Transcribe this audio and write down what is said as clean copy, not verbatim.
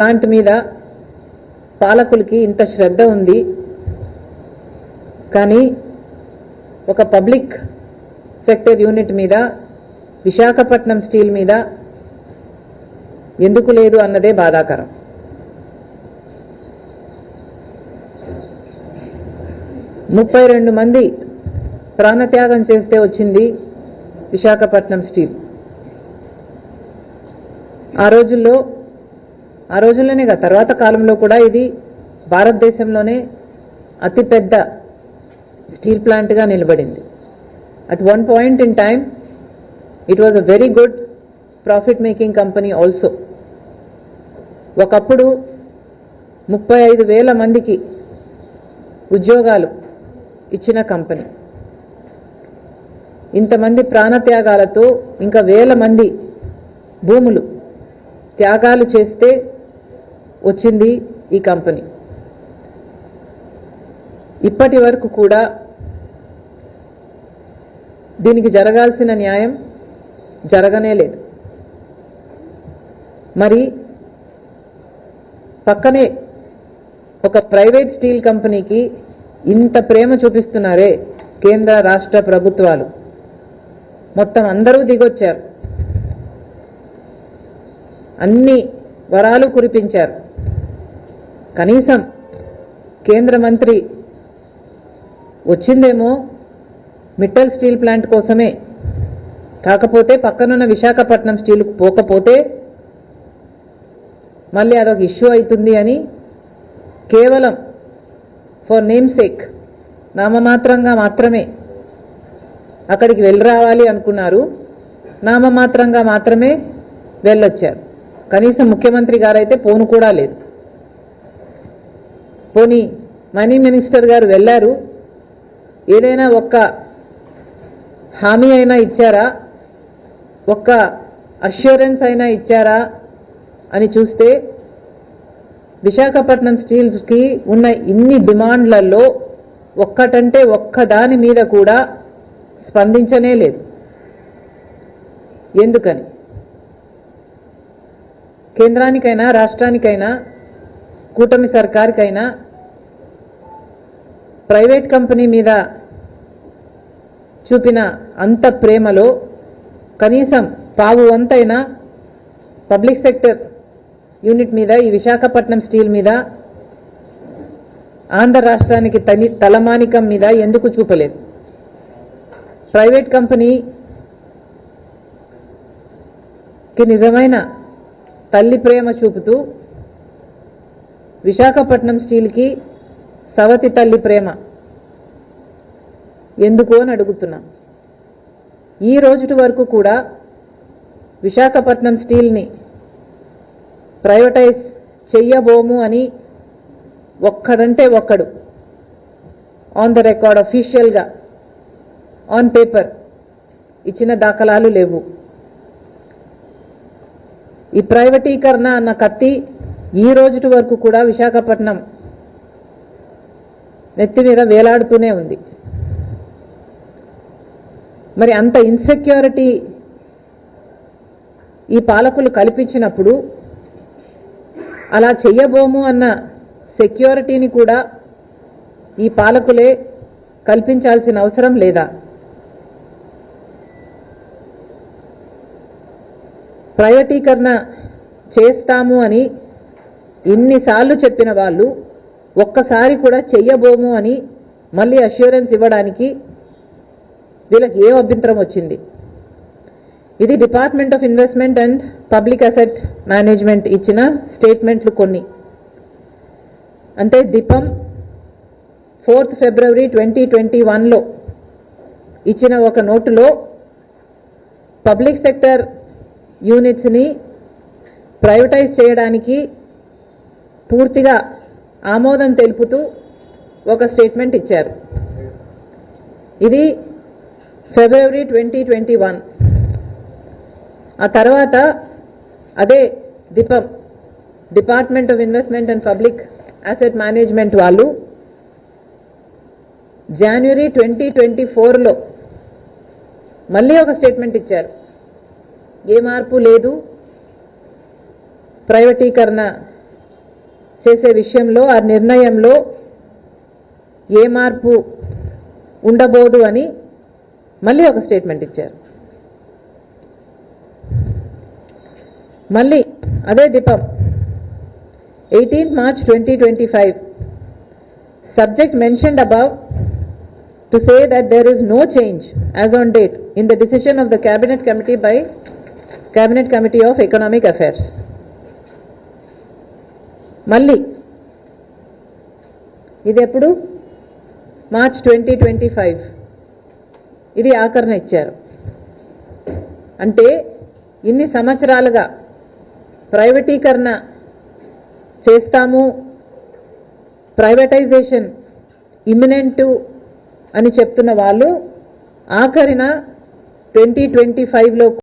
Plant మీద పాలకులకి ఇంత శ్రద్ధ ఉంది, కానీ ఒక పబ్లిక్ సెక్టర్ యూనిట్ మీద, విశాఖపట్నం స్టీల్ మీద ఎందుకు లేదు అన్నదే బాధాకరం. ముప్పై 32 మంది ప్రాణత్యాగం చేస్తే వచ్చింది విశాఖపట్నం స్టీల్. ఆ రోజుల్లోనే తర్వాత కాలంలో కూడా ఇది భారతదేశంలోనే అతిపెద్ద స్టీల్ ప్లాంట్గా నిలబడింది. At one point in time it was a very good profit making company also. ఒకప్పుడు 35,000 మందికి ఉద్యోగాలు ఇచ్చిన కంపెనీ. ఇంతమంది ప్రాణత్యాగాలతో ఇంకా వేల మంది భూములు త్యాగాలు చేస్తే వచ్చింది ఈ కంపెనీ. ఇప్పటి వరకు కూడా దీనికి జరగాల్సిన న్యాయం జరగనే లేదు. మరి పక్కనే ఒక ప్రైవేట్ స్టీల్ కంపెనీకి ఇంత ప్రేమ చూపిస్తున్నారే కేంద్ర రాష్ట్ర ప్రభుత్వాలు. మొత్తం అందరూ దిగొచ్చారు, అన్ని వరాలు కురిపించారు. కనీసం కేంద్ర మంత్రి వచ్చిందేమో మిట్టల్ స్టీల్ ప్లాంట్ కోసమే, కాకపోతే పక్కనున్న విశాఖపట్నం స్టీల్కు పోకపోతే మళ్ళీ అదొక ఇష్యూ అవుతుంది అని కేవలం ఫర్ నేమ్ సేక్ నామమాత్రంగా మాత్రమే అక్కడికి వెళ్ళి రావాలి అనుకున్నారు. నామమాత్రంగా మాత్రమే వెళ్ళొచ్చారు. కనీసం ముఖ్యమంత్రి గారైతే పోను కూడా లేదు. పోనీ మనీ మినిస్టర్ గారు వెళ్ళారు, ఏదైనా ఒక్క హామీ అయినా ఇచ్చారా, ఒక్క అష్యూరెన్స్ అయినా ఇచ్చారా అని చూస్తే విశాఖపట్నం స్టీల్స్కి ఉన్న ఇన్ని డిమాండ్లలో ఒక్కటంటే ఒక్కదాని మీద కూడా స్పందించనే లేదు. ఎందుకని? కేంద్రానికైనా రాష్ట్రానికైనా కూటమి సర్కార్కైనా ప్రైవేట్ కంపెనీ మీద చూపిన అంత ప్రేమలో కనీసం పావు వంతైనా పబ్లిక్ సెక్టర్ యూనిట్ మీద, ఈ విశాఖపట్నం స్టీల్ మీద, ఆంధ్ర రాష్ట్రానికి తలమానికం మీద ఎందుకు చూపలేదు? ప్రైవేట్ కంపెనీకి నిజమైన తల్లి ప్రేమ చూపుతూ విశాఖపట్నం స్టీల్కి సవతి తల్లి ప్రేమ ఎందుకు అని అడుగుతున్నాం. ఈ రోజుటి వరకు కూడా విశాఖపట్నం స్టీల్ని ప్రైవేటైజ్ చెయ్యబోము అని ఒక్కడంటే ఒక్కడు ఆన్ ద రికార్డ్ అఫీషియల్గా ఆన్ పేపర్ ఇచ్చిన దాఖలాలు లేవు. ఈ ప్రైవేటీకరణ అన్న కత్తి ఈ రోజుటి వరకు కూడా విశాఖపట్నం నెత్తి మీద వేలాడుతూనే ఉంది. మరి అంత ఇన్సెక్యూరిటీ ఈ పాలకులు కల్పించినప్పుడు అలా చెయ్యబోము అన్న సెక్యూరిటీని కూడా ఈ పాలకులే కల్పించాల్సిన అవసరం లేదా? ప్రైవేటీకరణ చేస్తాము అని ఇన్నిసార్లు చెప్పిన వాళ్ళు ఒక్కసారి కూడా చెయ్యబోము అని మళ్ళీ అష్యూరెన్స్ ఇవ్వడానికి వీళ్ళకి ఏ అభ్యంతరం వచ్చింది? ఇది department of investment and public asset management ఇచ్చిన స్టేట్మెంట్లు కొన్ని. అంటే దీపం 4th February 2021లో ఇచ్చిన ఒక నోటులో పబ్లిక్ సెక్టర్ యూనిట్స్ని ప్రైవేటైజ్ చేయడానికి పూర్తిగా ఆమోదం తెలుపుతూ ఒక స్టేట్మెంట్ ఇచ్చారు. ఇది February 2021. ఆ తర్వాత అదే దీపం department of investment and public asset management వాళ్ళు January 2024లో మళ్ళీ ఒక స్టేట్మెంట్ ఇచ్చారు. ఏ మార్పు లేదు, ప్రైవేటీకరణ చేసే విషయంలో ఆ నిర్ణయంలో ఏ మార్పు ఉండబోదు అని మళ్ళీ ఒక స్టేట్మెంట్ ఇచ్చారు. మళ్ళీ అదే దీపం 18 March 2025 subject mentioned above to say that there is no change as on date in the decision of the cabinet committee by Cabinet Committee of Economic Affairs. మళ్ళీ ఇది ఎప్పుడు March 2025 ఇది ఆఖరణ ఇచ్చారు. అంటే ఇన్ని సంవత్సరాలుగా ప్రైవేటీకరణ చేస్తాము, ప్రైవేటైజేషన్ ఇమినెంట్ అని చెప్తున్న వాళ్ళు ఆఖరిన 2025లో